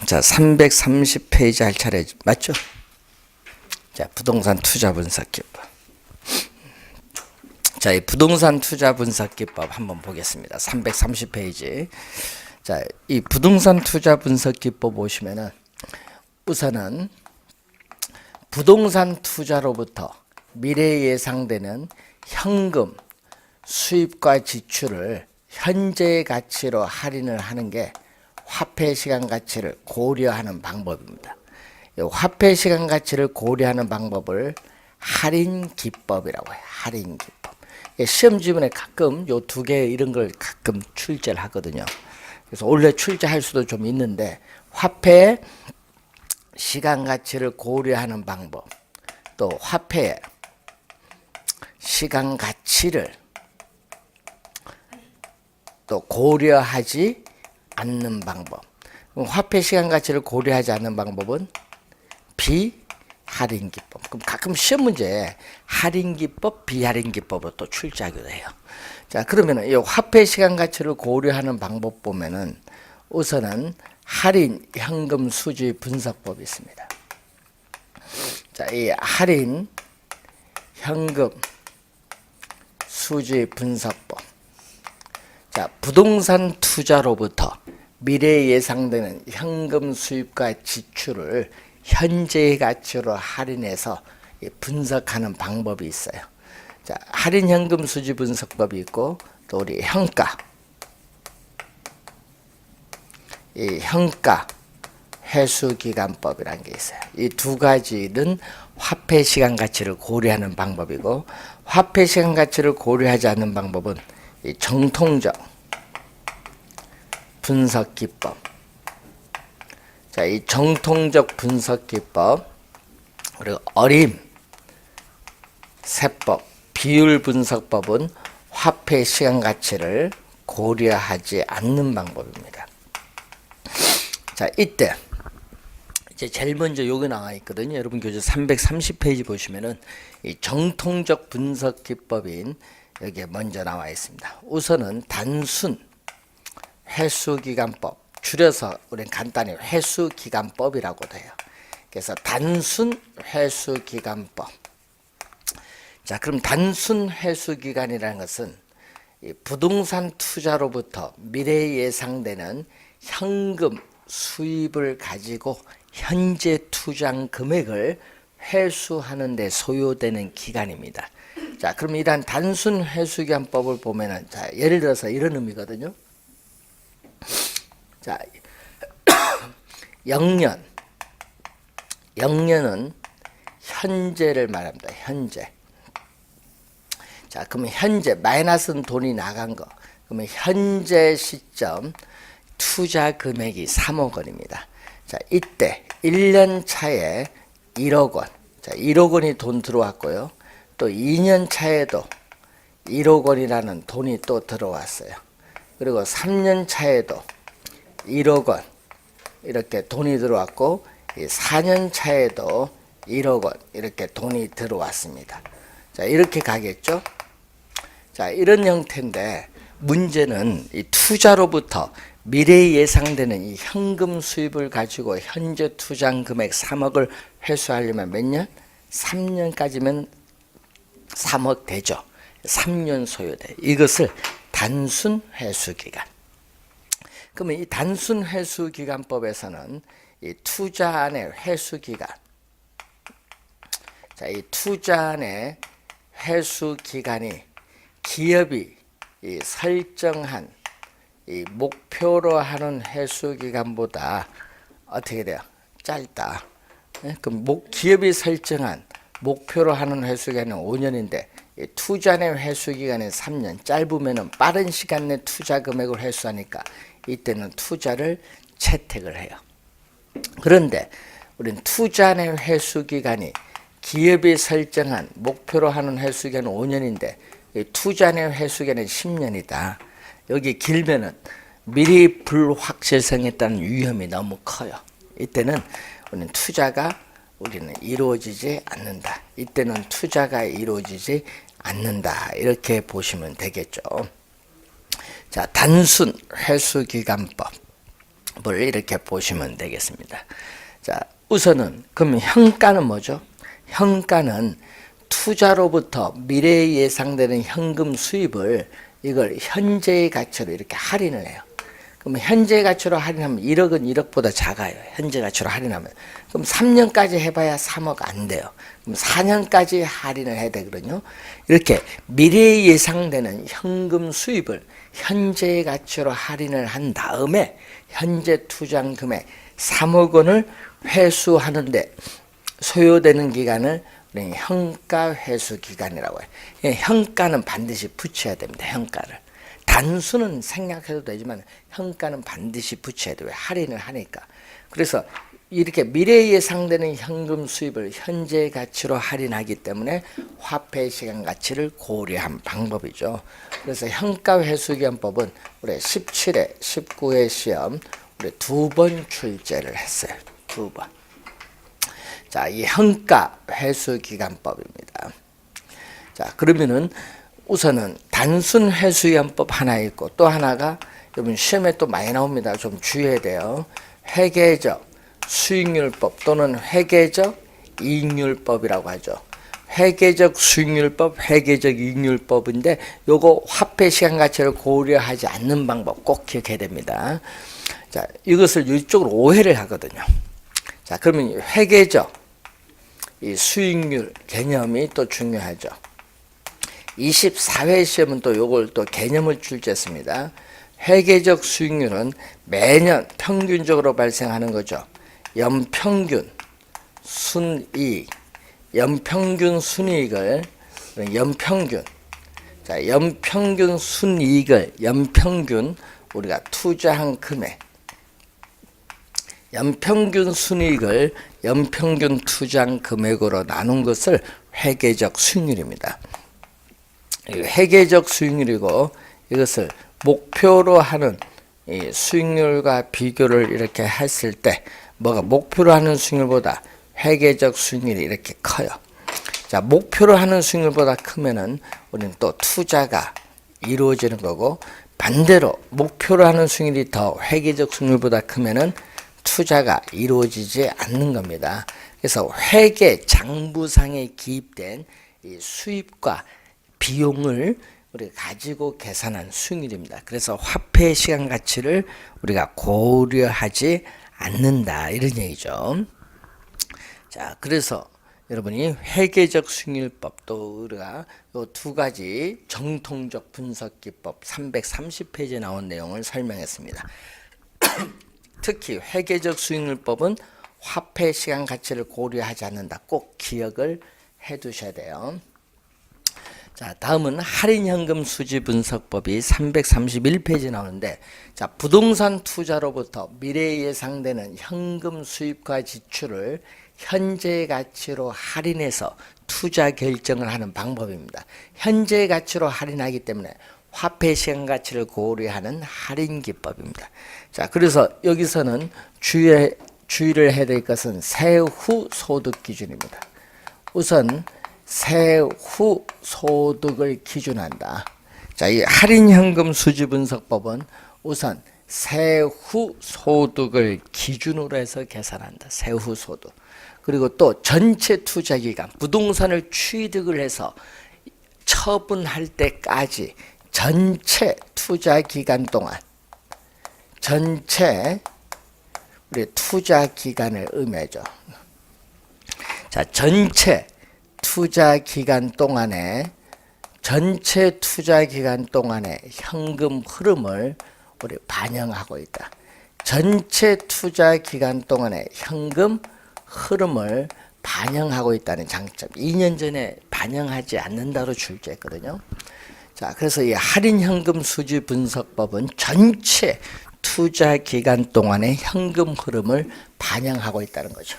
자, 330페이지 할 차례 맞죠? 자, 부동산 투자 분석 기법. 자, 이 부동산 투자 분석 기법 한번 보겠습니다. 330페이지. 자, 이 부동산 투자 분석 기법 보시면은 우선은 부동산 투자로부터 미래에 예상되는 현금 수입과 지출을 현재의 가치로 할인을 하는 게 화폐 시간 가치를 고려하는 방법입니다. 이 화폐 시간 가치를 고려하는 방법을 할인 기법이라고 해요. 할인 기법. 시험 지문에 가끔 요 두 개 이런 걸 가끔 출제를 하거든요. 그래서 원래 출제할 수도 좀 있는데 화폐 시간 가치를 고려하는 방법, 또 화폐 시간 가치를 또 고려하지 않는 방법. 그럼 화폐 시간 가치를 고려하지 않는 방법은 비할인 기법. 그럼 가끔 시험 문제에 할인 기법, 비할인 기법으로 또 출제하기도 해요. 자, 그러면은 이 화폐 시간 가치를 고려하는 방법 보면은 우선은 할인 현금 수지 분석법이 있습니다. 자, 이 할인 현금 수지 분석법. 자, 부동산 투자로부터 미래에 예상되는 현금 수입과 지출을 현재의 가치로 할인해서 분석하는 방법이 있어요. 자, 할인 현금 수지 분석법이 있고 또 우리 현가, 이 현가 회수 기간법이라는 게 있어요. 이 두 가지는 화폐 시간 가치를 고려하는 방법이고 화폐 시간 가치를 고려하지 않는 방법은 이 정통적 분석 기법. 자, 이 정통적 분석 기법 그리고 어림 세법, 비율 분석법은 화폐 시간 가치를 고려하지 않는 방법입니다. 자, 이때 이제 제일 먼저 여기 나와 있거든요. 여러분 교재 330페이지 보시면은 이 정통적 분석 기법인 여기에 먼저 나와 있습니다. 우선은 단순 회수기간법, 줄여서 우리는 간단히 회수기간법이라고도 해요. 그래서 단순 회수기간법. 자, 그럼 단순 회수기간이라는 것은 이 부동산 투자로부터 미래에 예상되는 현금 수입을 가지고 현재 투자한 금액을 회수하는 데 소요되는 기간입니다. 자, 그럼 이러한 단순 회수기간법을 보면은 자, 예를 들어서 이런 의미거든요. 자, 영년은 현재를 말합니다. 현재. 자, 그러면 현재 마이너스는 돈이 나간 거. 그러면 현재 시점 투자 금액이 3억 원입니다. 자, 이때 1년 차에 1억 원. 자, 1억 원이 돈 들어왔고요. 또 2년 차에도 1억 원이라는 돈이 또 들어왔어요. 그리고 3년 차에도 1억 원 이렇게 돈이 들어왔고 4년 차에도 1억 원 이렇게 돈이 들어왔습니다. 자, 이렇게 가겠죠. 자, 이런 형태인데 문제는 이 투자로부터 미래에 예상되는 이 현금 수입을 가지고 현재 투자한 금액 3억을 회수하려면 몇 년? 3년까지면 3억 되죠. 3년 소요돼. 이것을 단순 회수기간. 그러면 이 단순 회수기간법에서는 이 투자안의 회수기간, 자, 이 투자안의 회수기간이 기업이 이 설정한 이 목표로 하는 회수기간보다 어떻게 돼요? 짧다. 그럼 기업이 설정한 목표로 하는 회수기간은 5년인데 투자안의 회수기간은 3년. 짧으면 빠른 시간 내 투자 금액을 회수하니까 이때는 투자를 채택을 해요. 그런데 우리는 투자안의 회수기간이 기업이 설정한 목표로 하는 회수기간은 5년인데 투자안의 회수기간은 10년이다. 여기 길면은 미래 불확실성에 따른 위험이 너무 커요. 이때는 우리는 투자가 이루어지지 않는다. 이때는 투자가 이루어지지 않는다. 이렇게 보시면 되겠죠. 자, 단순 회수기간법. 이렇게 보시면 되겠습니다. 자, 우선은 그럼 현가는 뭐죠? 현가는 투자로부터 미래에 예상되는 현금 수입을 이걸 현재의 가치로 이렇게 할인을 해요. 그럼 현재 가치로 할인하면 1억은 1억보다 작아요. 현재 가치로 할인하면. 그럼 3년까지 해봐야 3억 안 돼요. 그럼 4년까지 할인을 해야 되거든요. 이렇게 미래에 예상되는 현금 수입을 현재 가치로 할인을 한 다음에 현재 투자한 금액 3억 원을 회수하는데 소요되는 기간을 우리는 현가 회수 기간이라고 해요. 현가는 반드시 붙여야 됩니다. 현가를. 단수는 생략해도 되지만 현가는 반드시 붙여야 돼요. 할인을 하니까. 그래서 이렇게 미래에 예상되는 현금 수입을 현재 가치로 할인하기 때문에 화폐 시간 가치를 고려한 방법이죠. 그래서 현가 회수기간법은 우리 17회, 19회 시험 우리 2번 출제를 했어요. 2번. 자, 이 현가 회수기간법입니다. 자, 그러면은 우선은 단순 회수기간법 하나 있고 또 하나가 여러분 시험에 또 많이 나옵니다. 좀 주의해야 돼요. 회계적 수익률법 또는 회계적 이익률법이라고 하죠. 회계적 수익률법, 회계적 이익률법인데 요거 화폐 시간 가치를 고려하지 않는 방법 꼭 기억해야 됩니다. 자, 이것을 이쪽으로 오해를 하거든요. 자, 그러면 회계적 이 수익률 개념이 또 중요하죠. 24회 시험은 또 요걸 또 개념을 출제했습니다. 회계적 수익률은 매년 평균적으로 발생하는 거죠. 연평균 순이익, 연평균 순이익을 연평균, 자, 연평균 순이익을 연평균 우리가 투자한 금액, 연평균 순이익을 연평균 투자한 금액으로 나눈 것을 회계적 수익률입니다. 회계적 수익률이고 이것을 목표로 하는 이 수익률과 비교를 이렇게 했을 때 뭐가 목표로 하는 수익률보다 회계적 수익률이 이렇게 커요. 자, 목표로 하는 수익률보다 크면은 우리는 또 투자가 이루어지는 거고 반대로 목표로 하는 수익률이 더 회계적 수익률보다 크면은 투자가 이루어지지 않는 겁니다. 그래서 회계 장부상에 기입된 이 수입과 비용을 우리가 가지고 계산한 수익률입니다. 그래서 화폐 시간 가치를 우리가 고려하지 않는다 이런 얘기죠. 자, 그래서 여러분이 회계적 수익률법 또 우리가 요 두 가지 정통적 분석 기법 330페이지에 나온 내용을 설명했습니다. 특히 회계적 수익률법은 화폐 시간 가치를 고려하지 않는다. 꼭 기억을 해 두셔야 돼요. 자, 다음은 할인현금 수지 분석법이 331페이지 나오는데, 자, 부동산 투자로부터 미래에 예상되는 현금 수입과 지출을 현재 가치로 할인해서 투자 결정을 하는 방법입니다. 현재 가치로 할인하기 때문에 화폐 시간 가치를 고려하는 할인 기법입니다. 자, 그래서 여기서는 주의를 해야 될 것은 세후 소득 기준입니다. 우선 세후 소득을 기준한다. 자, 이 할인현금 수지 분석법은 우선 세후 소득을 기준으로 해서 계산한다. 세후 소득. 그리고 또 전체 투자 기간, 부동산을 취득을 해서 처분할 때까지 전체 투자 기간 동안, 전체 우리 투자 기간을 의미하죠. 자, 전체 투자 기간 동안에 현금 흐름을 우리 반영하고 있다. 전체 투자 기간 동안에 현금 흐름을 반영하고 있다는 장점. 2년 전에 반영하지 않는다로 출제했거든요. 자, 그래서 이 할인현금 수지 분석법은 전체 투자 기간 동안의 현금 흐름을 반영하고 있다는 거죠.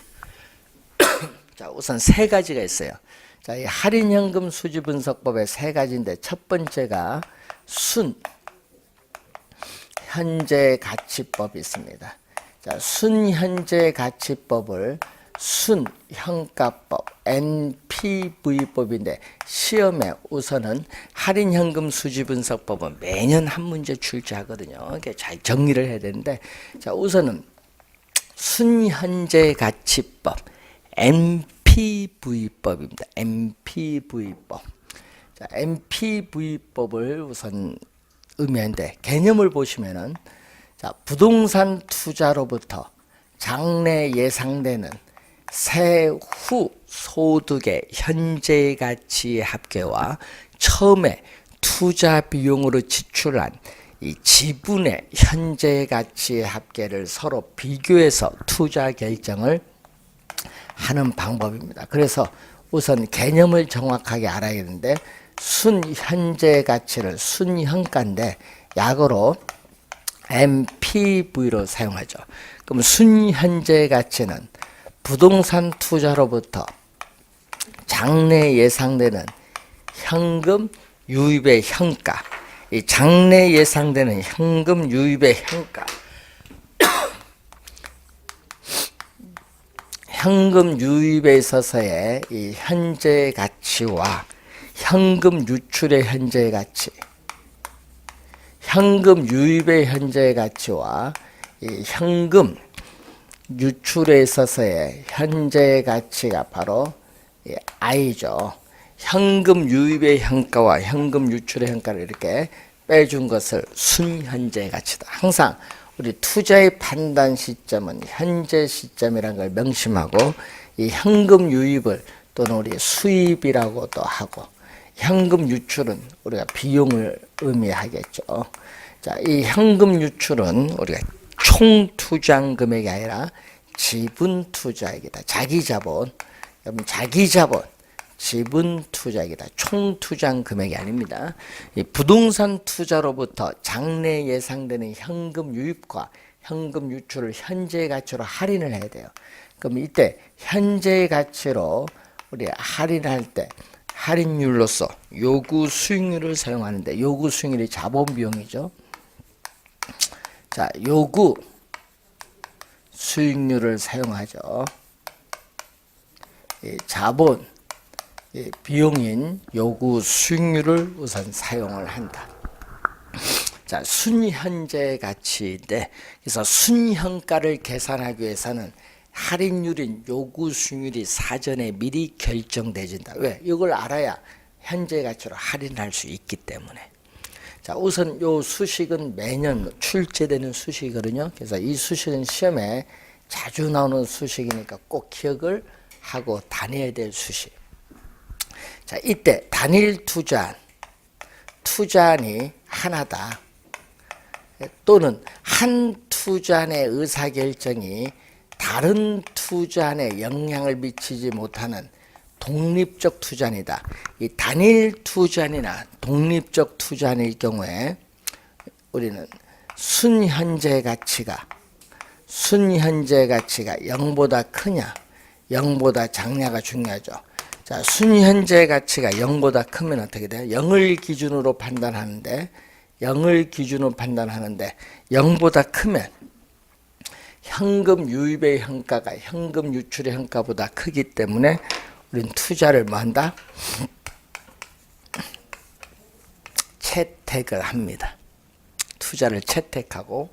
자, 우선 세 가지가 있어요. 자, 이 할인현금 수지 분석법의 세 가지인데 첫 번째가 순현재 가치법이 있습니다. 자, 순현재 가치법을 순형가법 NPV법인데 시험에 우선은 할인현금 수지분석법은 매년 한 문제 출제하거든요. 그러니까 잘 정리를 해야 되는데, 자 우선은 순현재가치법 NPV법입니다. NPV법. 자, NPV법을 우선 의미하는데 개념을 보시면은, 자 부동산 투자로부터 장래 예상되는 세후 소득의 현재 가치의 합계와 처음에 투자 비용으로 지출한 이 지분의 현재 가치의 합계를 서로 비교해서 투자 결정을 하는 방법입니다. 그래서 우선 개념을 정확하게 알아야겠는데, 순현재 가치를 순현가인데 약어로 MPV로 사용하죠. 그럼 순현재 가치는 부동산 투자로부터 장래 예상되는 현금 유입의 현가, 이 장래 예상되는 현금 유입의 현가, 현금 유입에 있어서의 이 현재 가치와 현금 유출의 현재 가치, 현금 유입의 현재 가치와 이 현금 유출에 있어서의 현재 가치가 바로 I죠. 현금 유입의 현가와 현금 유출의 현가를 이렇게 빼준 것을 순현재 가치다. 항상 우리 투자의 판단 시점은 현재 시점이라는 걸 명심하고, 이 현금 유입을 또는 우리 수입이라고도 하고, 현금 유출은 우리가 비용을 의미하겠죠. 자, 이 현금 유출은 우리가 총 투자한 금액이 아니라 지분 투자액이다. 자기 자본, 여러분 자기 자본, 지분 투자액이다. 총 투자한 금액이 아닙니다. 이 부동산 투자로부터 장래 예상되는 현금 유입과 현금 유출을 현재 가치로 할인을 해야 돼요. 그럼 이때 현재 가치로 우리 할인할 때 할인율로서 요구 수익률을 사용하는데, 요구 수익률이 자본 비용이죠. 자, 요구 수익률을 사용하죠. 이 자본 비용인 요구 수익률을 우선 사용을 한다. 자, 순현재 가치인데, 그래서 순현가를 계산하기 위해서는 할인율인 요구 수익률이 사전에 미리 결정되진다. 왜? 이걸 알아야 현재 가치로 할인할 수 있기 때문에. 자, 우선 요 수식은 매년 출제되는 수식이거든요. 그래서 이 수식은 시험에 자주 나오는 수식이니까 꼭 기억을 하고 다녀야 될 수식. 자, 이때 단일 투자안이 하나다. 또는 한 투자안의 의사결정이 다른 투자안에 영향을 미치지 못하는 독립적 투자안이다. 이 단일 투자안이나 독립적 투자안일 경우에 우리는 순현재 가치가 0보다 크냐 0보다 작냐가 중요하죠. 자, 순현재 가치가 0보다 크면 어떻게 돼요? 0을 기준으로 판단하는데 0보다 크면 현금 유입의 현가가 현금 유출의 현가보다 크기 때문에 우리는 투자를 뭐 한다? 채택을 합니다. 투자를 채택하고,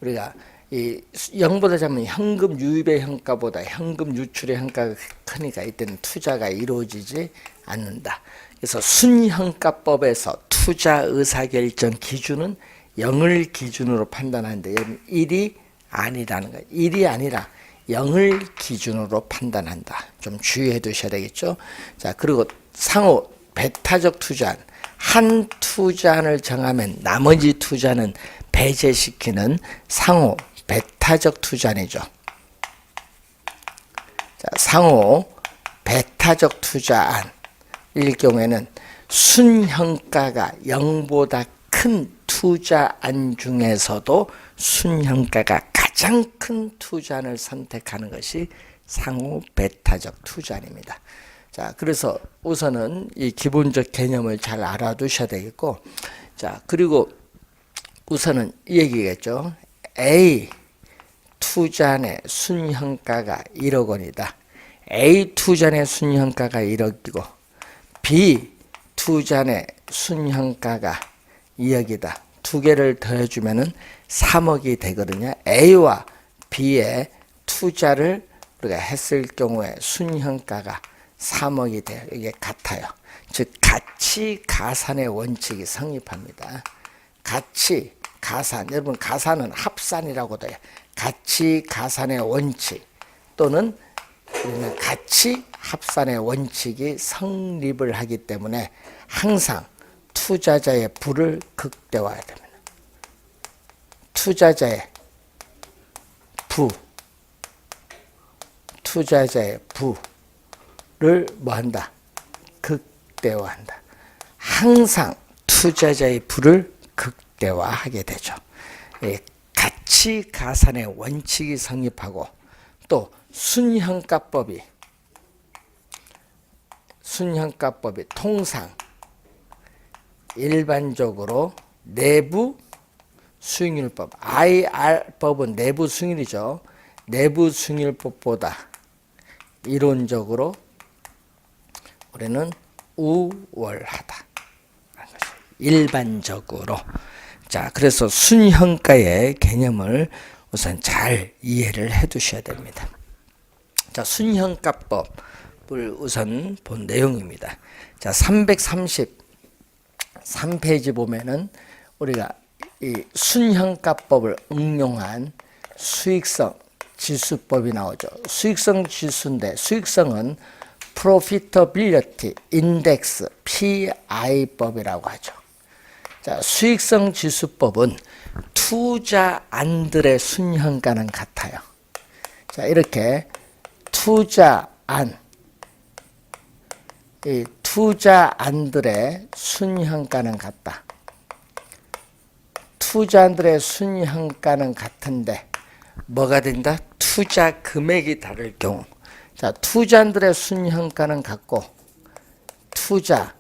우리가 이 0보다 작으면 현금 유입의 현가보다 현금 유출의 현가가 크니까 이때는 투자가 이루어지지 않는다. 그래서 순현가법에서 투자 의사결정 기준은 0을 기준으로 판단하는데, 1이 아니라는 거예요. 1이 아니라 0을 기준으로 판단한다. 좀 주의해 두셔야 되겠죠. 자, 그리고 상호 배타적 투자안, 한 투자안을 정하면 나머지 투자는 배제시키는 상호 배타적 투자안이죠. 자, 상호 배타적 투자안일 경우에는 순현가가 0보다 큰 투자안 중에서도 순현가가 가장 큰 투자안을 선택하는 것이 상호 배타적 투자안입니다. 자, 그래서 우선은 이 기본적 개념을 잘 알아두셔야 되겠고, 자, 그리고 우선은 이 얘기겠죠. A 투자의 순현가가 1억 원이다. A 투자의 순현가가 1억이고 B 투자의 순현가가 2억이다. 두 개를 더해주면은 3억이 되거든요. A와 B의 투자를 우리가 했을 경우에 순현가가 3억이 돼요. 이게 같아요. 즉 가치 가산의 원칙이 성립합니다. 가치 가산, 여러분 가산은 합산이라고도 해요. 가치 가산의 원칙 또는 가치 합산의 원칙이 성립을 하기 때문에 항상 투자자의 부를 극대화해야 됩니다. 투자자의 부를 뭐한다? 극대화한다. 항상 투자자의 부를 극대화하게 되죠. 가치 가산의 원칙이 성립하고 또 순현가법이 통상 일반적으로 내부 수익률법, IR법은 내부 수익률이죠. 내부 수익률법보다 이론적으로 우리는 우월하다. 일반적으로. 자, 그래서 순현가의 개념을 우선 잘 이해를 해 두셔야 됩니다. 자, 순현가법을 우선 본 내용입니다. 자, 333페이지 보면은 우리가 이 순현가법을 응용한 수익성 지수법이 나오죠. 수익성 지수인데 수익성은 Profitability Index PI법이라고 하죠. 자, 수익성 지수법은 투자안들의 순현가는 같아요. 자, 이렇게 투자안들의 순현가는 같다. 투자안들의 순현가는 같은데 뭐가 된다? 투자 금액이 다를 경우. 자, 투자안들의 순현가는 같고 투자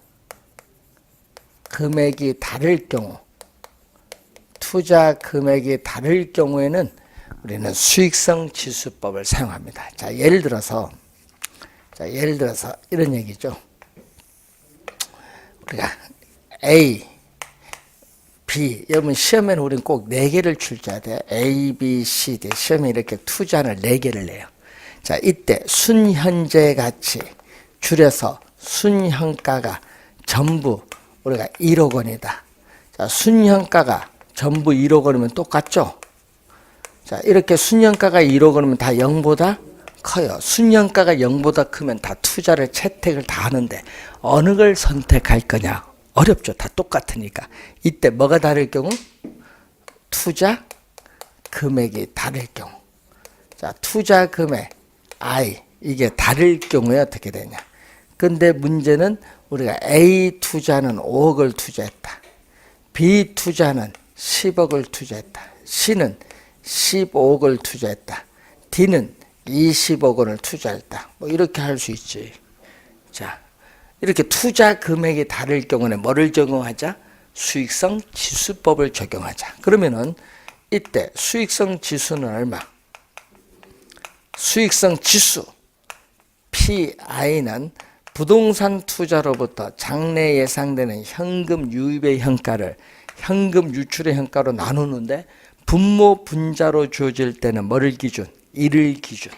금액이 다를 경우, 투자 금액이 다를 경우에는 우리는 수익성 지수법을 사용합니다. 자, 예를 들어서 이런 얘기죠. 우리가 A, B, 여러분 시험에는 우리는 꼭 4개를 출제해야 돼요. A, B, C, D. 시험에 이렇게 투자를 4개를 내요. 자, 이때 순현재 가치 줄여서 순현가가 전부 우리가 1억 원이다. 자, 순현가가 전부 1억 원이면 똑같죠? 자, 이렇게 순현가가 1억 원이면 다 0보다 커요. 순현가가 0보다 크면 다 투자를 채택을 다 하는데 어느 걸 선택할 거냐? 어렵죠. 다 똑같으니까. 이때 뭐가 다를 경우? 투자 금액이 다를 경우. 자, 투자 금액 I 이게 다를 경우에 어떻게 되냐? 근데 문제는 우리가 A 투자는 5억을 투자했다. B 투자는 10억을 투자했다. C는 15억을 투자했다. D는 20억 원을 투자했다. 뭐 이렇게 할 수 있지. 자, 이렇게 투자 금액이 다를 경우는 뭐를 적용하자? 수익성 지수법을 적용하자. 그러면은 이때 수익성 지수는 얼마? 수익성 지수 PI는 부동산 투자로부터 장래 예상되는 현금 유입의 현가를 현금 유출의 현가로 나누는데 분모 분자로 주어질 때는 뭐를 기준? 1을 기준.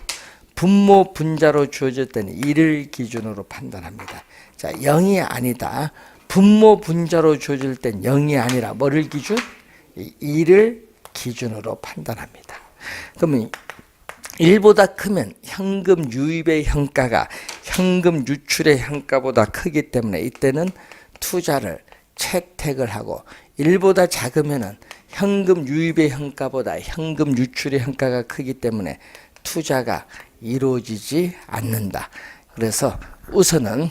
분모 분자로 주어질 때는 1을 기준으로 판단합니다. 자, 0이 아니다. 분모 분자로 주어질 땐 0이 아니라 뭐를 기준? 1을 기준으로 판단합니다. 그러면 1보다 크면 현금 유입의 현가가 현금 유출의 현가보다 크기 때문에 이때는 투자를 채택을 하고 1보다 작으면 현금 유입의 현가보다 현금 유출의 현가가 크기 때문에 투자가 이루어지지 않는다. 그래서 우선은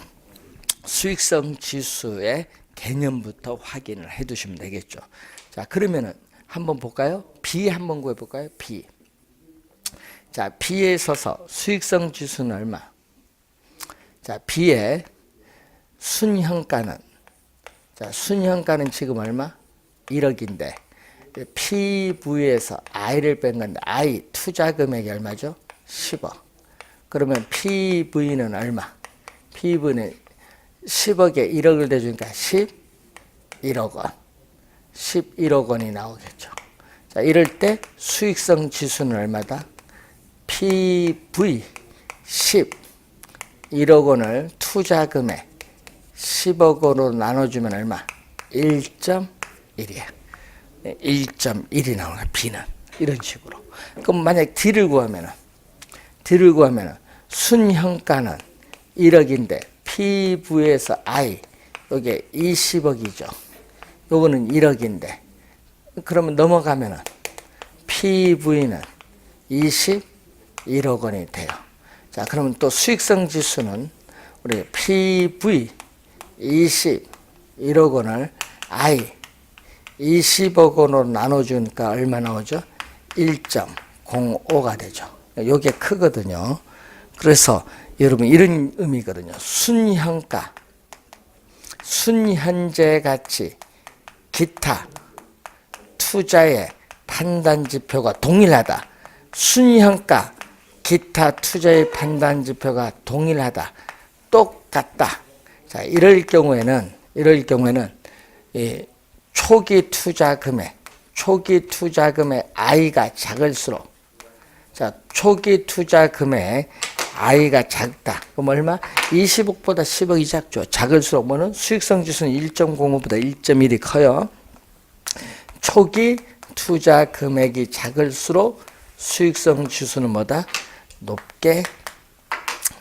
수익성 지수의 개념부터 확인을 해 두시면 되겠죠. 자, 그러면은 한번 볼까요? B 한번 구해 볼까요? B. 자, B에 있어서 수익성 지수는 얼마? 자, B의 순현가는, 자, 순현가는 지금 얼마? 1억인데, PV에서 I를 뺀 건데 I 투자 금액이 얼마죠? 10억. 그러면 PV는 얼마? PV는 10억에 1억을 대주니까 11억 원. 11억 원이 나오겠죠. 자, 이럴 때 수익성 지수는 얼마다? PV 11억 원을 투자 금액 10억 원으로 나눠주면 얼마? 1.1이야. 1.1이 나오는 거야, B는. 이런 식으로. 그럼 만약 D를 구하면은 순현가는 1억인데 PV에서 I, 요게 20억이죠. 요거는 1억인데. 그러면 넘어가면은 PV는 21억 원이 돼요. 자, 그러면 또 수익성 지수는 우리 PV 21억 원을 I 20억 원으로 나눠주니까 얼마 나오죠? 1.05가 되죠. 요게 크거든요. 그래서 여러분 이런 의미거든요. 순현가, 순현재 가치, 기타, 투자의 판단 지표가 동일하다. 순현가, 기타, 투자의 판단 지표가 동일하다. 똑같다. 자, 이럴 경우에는 이 초기 투자 금액 I가 작을수록, 자, 초기 투자 금액 I가 작다. 그럼 얼마? 20억보다 10억이 작죠. 작을수록 뭐는? 수익성 지수는 1.05보다 1.1이 커요. 초기 투자 금액이 작을수록 수익성 지수는 뭐다? 높게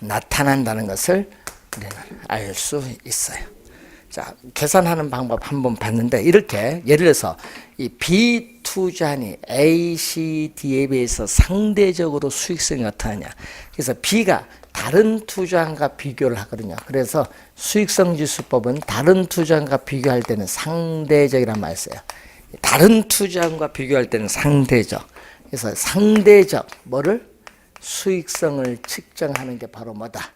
나타난다는 것을 우리는 알 수 있어요. 자, 계산하는 방법 한번 봤는데, 이렇게 예를 들어서 이 B투자니 A, C, D에 비해서 상대적으로 수익성이 어떠하냐. 그래서 B가 다른 투자안과 비교를 하거든요. 그래서 수익성 지수법은 다른 투자안과 비교할 때는 상대적이란 말을 써요. 다른 투자안과 비교할 때는 상대적. 그래서 상대적 뭐를? 수익성을 측정하는 게 바로 뭐다?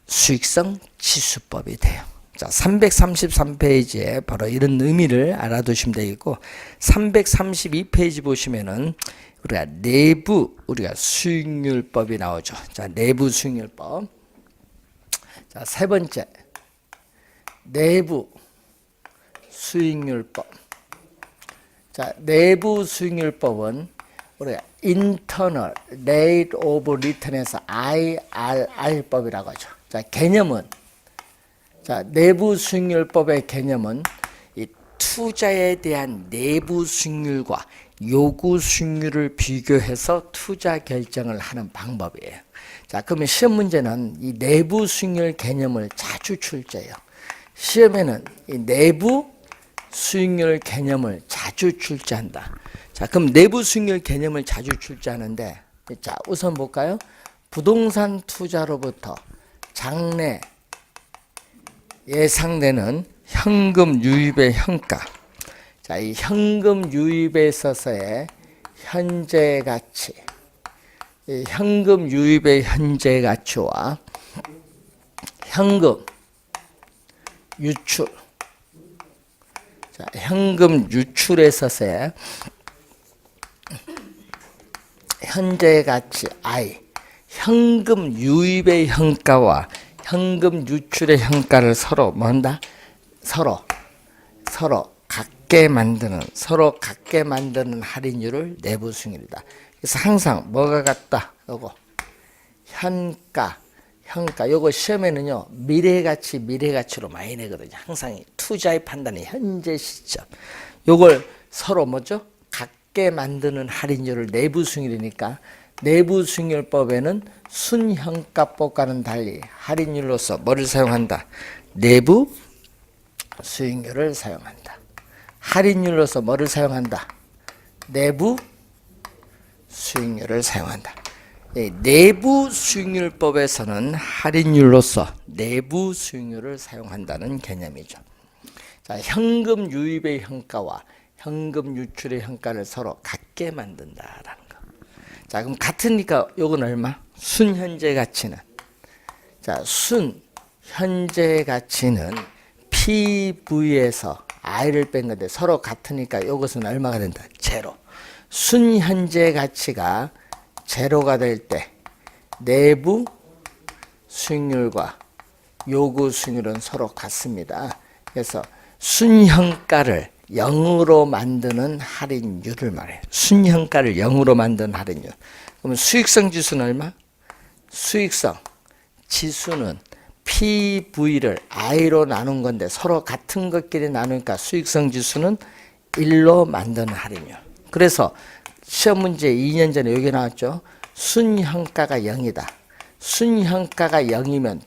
수익성 지수법이 돼요. 자, 333페이지에 바로 이런 의미를 알아두시면 되겠고, 332페이지 보시면은 우리가 수익률법이 나오죠. 자, 내부 수익률법. 자, 세 번째, 내부 수익률법. 자, 내부 수익률법은 우리가 internal rate of return에서 IRR법이라고 하죠. 자, 개념은, 자, 내부 수익률법의 개념은 이 투자에 대한 내부 수익률과 요구 수익률을 비교해서 투자 결정을 하는 방법이에요. 자, 그러면 시험 문제는 이 내부 수익률 개념을 자주 출제해요. 시험에는 이 내부 수익률 개념을 자주 출제한다. 자, 그럼 내부 수익률 개념을 자주 출제하는데, 자, 우선 볼까요? 부동산 투자로부터 장래 예상되는 현금 유입의 현가. 자, 이 현금 유입에 있어서의 현재 가치, 이 현금 유입의 현재 가치와 현금 유출, 자, 현금 유출에 있어서의 현재 가치 I, 현금 유입의 현가와 현금 유출의 현가를 서로 뭔다? 서로 같게 만드는 할인율을 내부 수익률이다. 그래서 항상 뭐가 같다? 요거 현가. 요거 시험에는요, 미래가치로 많이 내거든요. 항상 투자의 판단이 현재 시점. 요걸 서로 뭐죠? 같게 만드는 할인율을 내부 수익률이니까, 내부 수익률법에는 순현가법과는 달리 할인율로서 뭐를 사용한다? 내부 수익률을 사용한다. 할인율로서 뭐를 사용한다? 내부 수익률을 사용한다. 내부 수익률법에서는 할인율로서 내부 수익률을 사용한다는 개념이죠. 자, 현금 유입의 현가와 현금 유출의 현가를 서로 같게 만든다라는 거. 자, 그럼 같으니까 요건 얼마? 순현재 가치는, 자, 순현재 가치는 PV에서 i를 뺀 건데 서로 같으니까 이것은 얼마가 된다? 제로. 순현재 가치가 제로가 될 때 내부 수익률과 요구 수익률은 서로 같습니다. 그래서 순현가를 0으로 만드는 할인율을 말해요. 순현가를 0으로 만드는 할인율. 그러면 수익성 지수는 얼마? 수익성 지수는 PV를 I로 나눈 건데 서로 같은 것끼리 나누니까 수익성 지수는 1로 만드는 할인율. 그래서 시험 문제 2년 전에 여기 나왔죠. 순현가가 0이다. 순현가가 0이면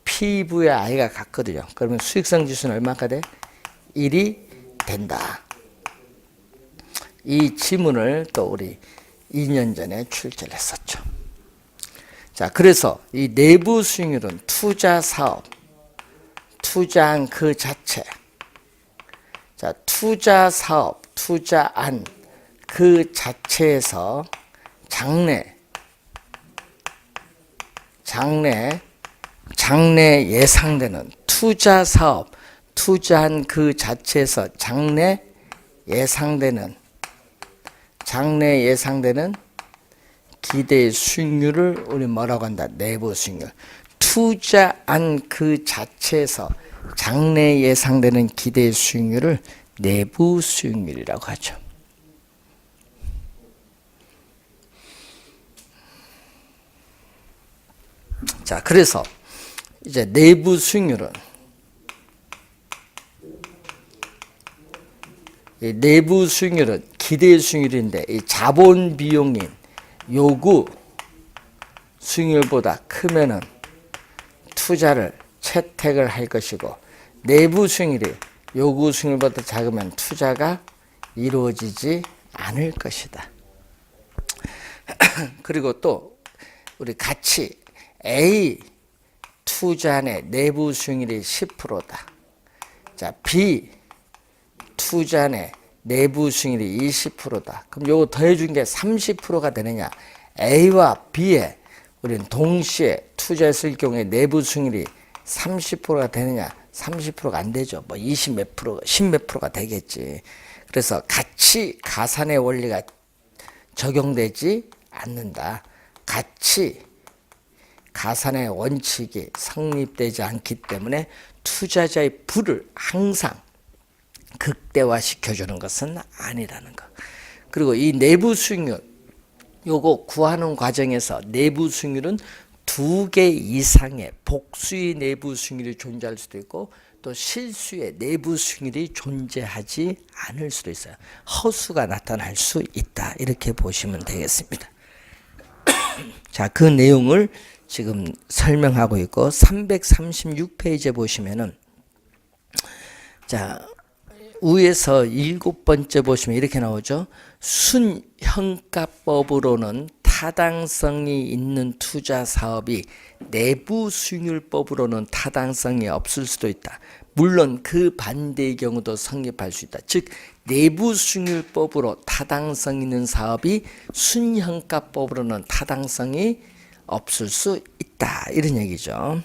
PV의 I가 같거든요. 그러면 수익성 지수는 얼마가 돼? 1이 된다. 이 지문을 또 우리 2년 전에 출제를 했었죠. 자, 그래서 이 내부 수익률은 투자 사업, 투자한 그 자체. 자, 투자 사업, 투자한 그 자체에서 장래 예상되는 투자 사업, 투자한 그 자체에서 장래 예상되는 기대 수익률을 우리 뭐라고 한다? 내부 수익률. 투자한 그 자체에서 장래 예상되는 기대 수익률을 내부 수익률이라고 하죠. 자, 그래서 이제 내부 수익률은 기대 수익률인데 이 자본 비용인 요구 수익률보다 크면은 투자를 채택을 할 것이고, 내부 수익률이 요구 수익률보다 작으면 투자가 이루어지지 않을 것이다. 그리고 또 우리 같이 A 투자의 내부 수익률이 10%다. 자, B 투자의 내부 수익률이 20%다. 그럼 요거 더해준 게 30%가 되느냐? A와 B에 우리는 동시에 투자했을 경우에 내부 수익률이 30%가 되느냐? 30%가 안 되죠. 뭐 20 몇 프로, 10 몇 프로가 되겠지. 그래서 같이 가산의 원리가 적용되지 않는다. 같이 가산의 원칙이 성립되지 않기 때문에 투자자의 부를 항상 극대화시켜주는 것은 아니라는 것. 그리고 이 내부 수익률, 요거 구하는 과정에서 내부 수익률은 2개 이상의 복수의 내부 수익률이 존재할 수도 있고 또 실수의 내부 수익률이 존재하지 않을 수도 있어요. 허수가 나타날 수 있다. 이렇게 보시면 되겠습니다. 자, 그 내용을 지금 설명하고 있고 336페이지에 보시면은 자, 위에서 7번째 보시면 이렇게 나오죠. 순현가법으로는 타당성이 있는 투자 사업이 내부 수익률법으로는 타당성이 없을 수도 있다. 물론 그 반대의 경우도 성립할 수 있다. 즉 내부 수익률법으로 타당성 있는 사업이 순현가법으로는 타당성이 없을 수 있다. 이런 얘기죠.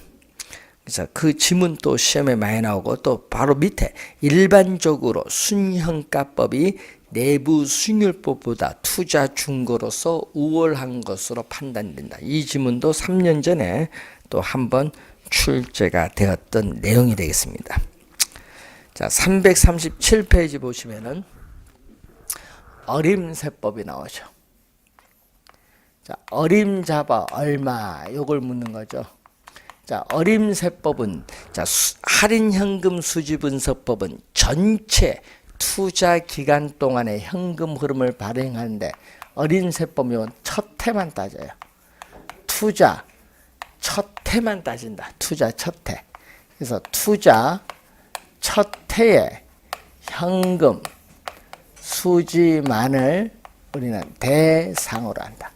그래서 그 지문 또 시험에 많이 나오고 또 바로 밑에 일반적으로 순현가법이 내부 수익률법보다 투자 중거로서 우월한 것으로 판단된다. 이 지문도 3년 전에 또 한번 출제가 되었던 내용이 되겠습니다. 자, 337페이지 보시면은 어림세법이 나오죠. 자, 어림잡아 얼마 요걸 묻는 거죠. 자, 어림세법은 자, 할인현금 수지분석법은 전체 투자 기간 동안의 현금 흐름을 발행하는데 어림세법은 첫 해만 따져요. 투자 첫 해만 따진다. 투자 첫 해. 그래서 투자 첫 해에 현금 수지만을 우리는 대상으로 한다.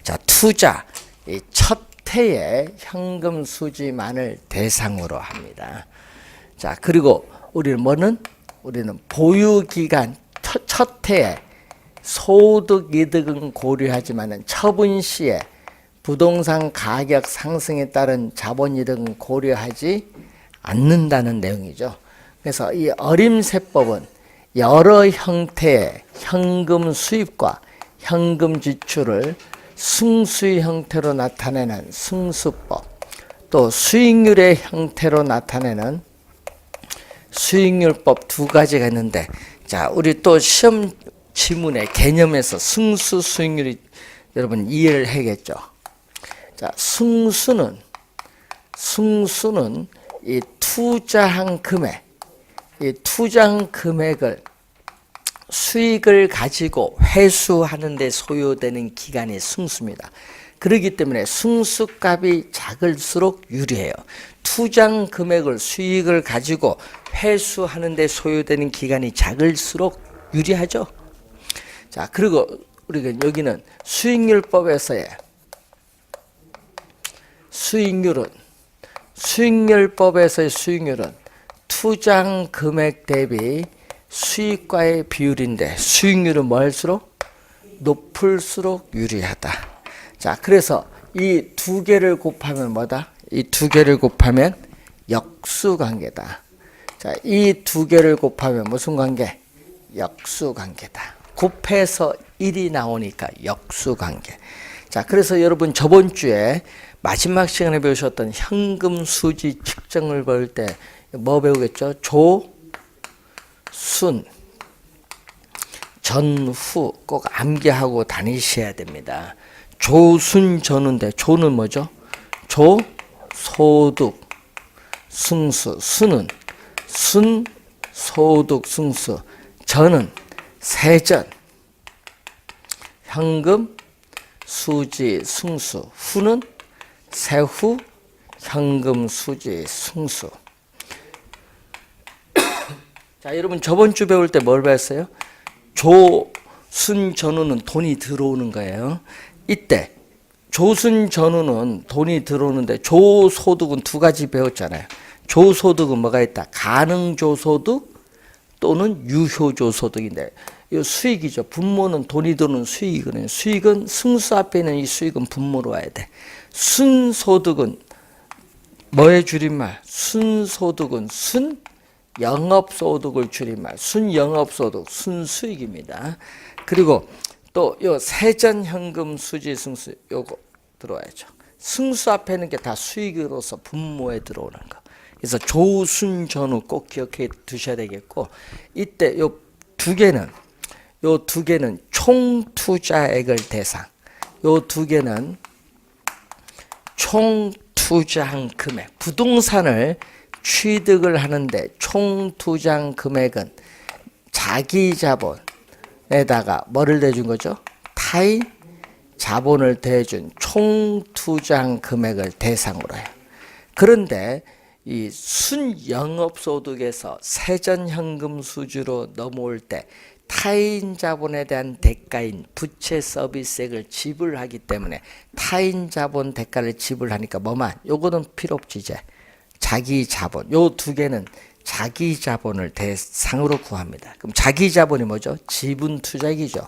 자, 투자 이 첫 해에 현금 수지만을 대상으로 합니다. 자, 그리고 우리는 뭐는? 우리는 보유기간 첫 해에 소득 이득은 고려하지만은 처분 시에 부동산 가격 상승에 따른 자본 이득은 고려하지 않는다는 내용이죠. 그래서 이 어림세법은 여러 형태의 현금 수입과 현금 지출을 승수의 형태로 나타내는 승수법, 또 수익률의 형태로 나타내는 수익률법 두 가지가 있는데, 자, 우리 또 시험 지문의 개념에서 승수 수익률이 여러분 이해를 해야겠죠. 자, 승수는 이 투자한 금액을 수익을 가지고 회수하는 데 소요되는 기간이 승수입니다. 그렇기 때문에 승수값이 작을수록 유리해요. 투자한 금액을 수익을 가지고 회수하는 데 소요되는 기간이 작을수록 유리하죠. 자, 그리고 우리가 여기는 수익률법에서의 수익률법에서의 수익률은 투자한 금액 대비 수익과의 비율인데, 수익률은 뭘수록 높을수록 유리하다. 자, 그래서 이 두 개를 곱하면 뭐다? 이 두 개를 곱하면 역수관계다. 자, 이 두 개를 곱하면 무슨 관계? 역수관계다. 곱해서 1이 나오니까 역수관계. 자, 그래서 여러분 저번 주에 마지막 시간에 배우셨던 현금 수지 측정을 배울 때 뭐 배우겠죠? 조, 순, 전후 꼭 암기하고 다니셔야 됩니다. 조순 전후인데, 조는 뭐죠? 조, 소득, 승수. 수는 순, 소득, 승수. 전은 세전, 현금, 수지, 승수. 후는 세후, 현금, 수지, 승수. 자, 여러분 저번 주 배울 때 뭘 배웠어요? 조순 전후는 돈이 들어오는 거예요. 이때 조순 전후는 돈이 들어오는데, 조소득은 두 가지 배웠잖아요. 조소득은 뭐가 있다? 가능조소득 또는 유효조소득인데, 이 수익이죠. 분모는 돈이 들어오는 수익이거든요. 수익은 승수 앞에 있는 이 수익은 분모로 와야 돼. 순소득은 뭐의 줄임말? 순소득은 순영업소득을 줄임말. 순영업소득, 순수익입니다. 그리고 또 요 세전현금 수지 승수 요거 들어와야죠. 승수 앞에 있는 게 다 수익으로서 분모에 들어오는 거. 그래서 조순 전후 꼭 기억해 두셔야 되겠고, 이때 요 두 개는 총투자액을 대상. 요 두 개는 총투자한 금액. 부동산을 취득을 하는데 총투자한 금액은 자기 자본에다가 뭐를 대준 거죠? 타인 자본을 대준 총투자한 금액을 대상으로 해요. 그런데 이 순영업소득에서 세전현금 수주로 넘어올 때 타인 자본에 대한 대가인 부채 서비스액을 지불하기 때문에, 타인 자본 대가를 지불하니까 뭐만? 요거는 필요 없지. 이제 자기 자본. 요 두 개는 자기 자본을 대상으로 구합니다. 그럼 자기 자본이 뭐죠? 지분 투자액이죠.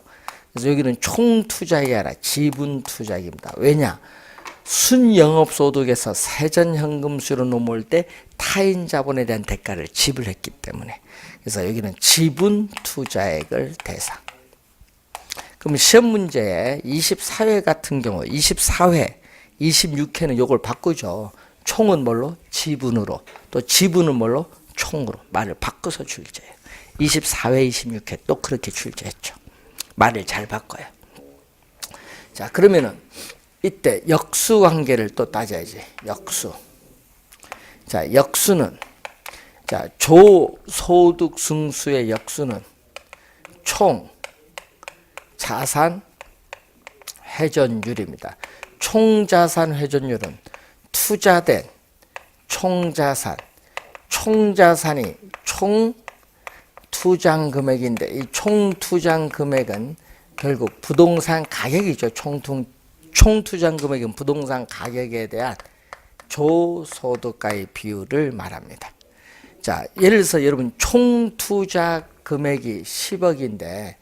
그래서 여기는 총 투자액이 아니라 지분 투자액입니다. 왜냐? 순영업소득에서 세전현금수로 넘어올 때 타인 자본에 대한 대가를 지불했기 때문에. 그래서 여기는 지분 투자액을 대상. 그럼 시험 문제에 24회 같은 경우 24회, 26회는 요걸 바꾸죠. 총은 뭘로? 지분으로. 또 지분은 뭘로? 총으로. 말을 바꿔서 출제해요. 24회, 26회 또 그렇게 출제했죠. 말을 잘 바꿔요. 자, 그러면은 이때 역수 관계를 또 따져야지. 역수. 자, 역수는, 자, 조소득 승수의 역수는 총 자산 회전율입니다. 총자산 회전율은 투자된 총자산이 총 투자한 금액인데, 이 총 투자한 금액은 결국 부동산 가격이죠. 총 투자한 금액은 부동산 가격에 대한 조소득가의 비율을 말합니다. 자, 예를 들어서 여러분 총 투자 금액이 10억인데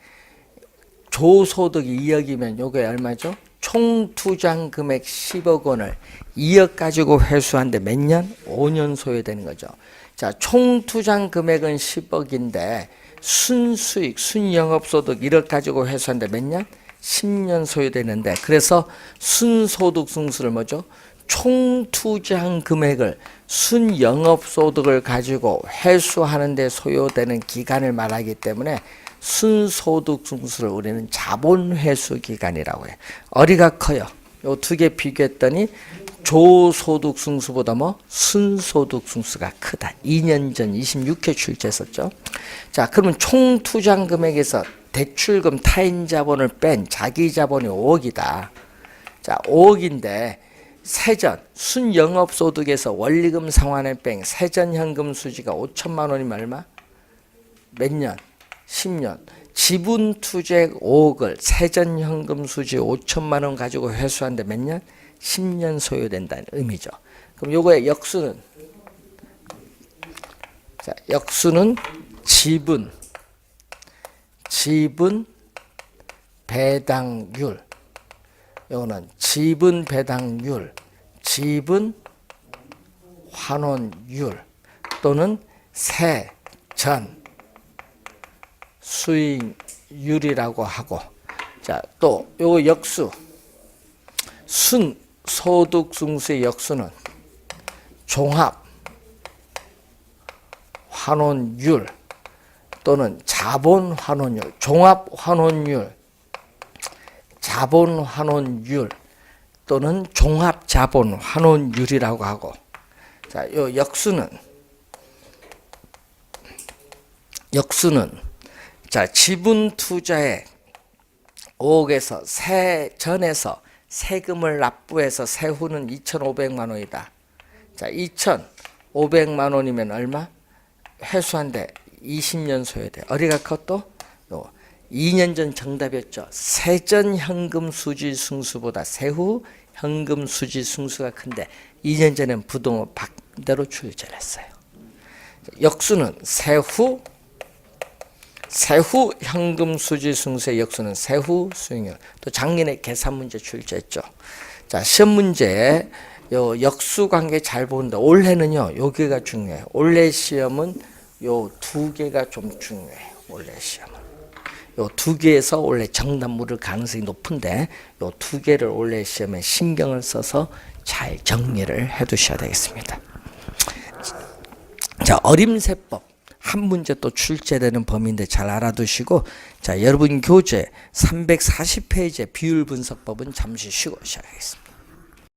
조소득이 2억이면 요게 얼마죠? 총 투자한 금액 10억 원을 2억 가지고 회수하는데 몇 년? 5년 소요되는 거죠. 자, 총 투자한 금액은 10억인데 순수익, 순영업소득 1억 가지고 회수한데 몇 년? 10년 소요되는데, 그래서 순소득 승수를 뭐죠? 총 투자한 금액을 순영업소득을 가지고 회수하는 데 소요되는 기간을 말하기 때문에 순소득 승수를 우리는 자본회수 기간이라고 해요. 어디가 커요? 요 두 개 비교했더니 조소득 승수보다 순소득 승수가 크다. 2년 전 26회 출제했었죠. 자, 그러면 총 투자한 금액에서 대출금 타인 자본을 뺀 자기 자본이 5억이다. 자, 5억인데 세전 순영업소득에서 원리금 상환을 뺀 세전 현금 수지가 5천만 원이면 얼마? 몇 년? 10년. 지분 투자액 5억을 세전 현금 수지 5천만 원 가지고 회수하는데 몇 년? 10년 소요된다는 의미죠. 그럼 요거의 역수는, 자, 역수는 지분 배당률, 요거는 지분 배당률, 지분 환원율 또는 세전 수익률이라고 하고, 자, 또 요거 역수 순소득 승수의 역수는 종합 환원율 또는 자본 환원율, 종합 환원율, 자본 환원율 또는 종합 자본 환원율이라고 하고, 자, 요 역수는 자, 지분 투자액 5억에서 세전에서 세금을 납부해서 세후는 2,500만 원이다. 자, 2,500만 원이면 얼마? 회수한데 20년 소요돼. 어디가 커 또? 2년 전 정답이었죠. 세전 현금 수지 승수보다 세후 현금 수지 승수가 큰데 2년 전엔 부동은 반대로 출제를 했어요. 역수는 세후 현금 수지 승수의 역수는 세후 수익률. 또 작년에 계산 문제 출제했죠. 자, 시험 문제에 요 역수 관계 잘 보는데 올해는요, 여기가 중요해요. 올해 시험은 요 두 개가 좀 중요해요. 올해 시험은 요 두 개에서 올해 정답 물을 가능성이 높은데 요 두 개를 올해 시험에 신경을 써서 잘 정리를 해 두셔야 되겠습니다. 자, 어림세법 한 문제 또 출제되는 범위인데 잘 알아두시고, 자, 여러분 교재 340페이지의 비율 분석법은 잠시 쉬고 시작하겠습니다.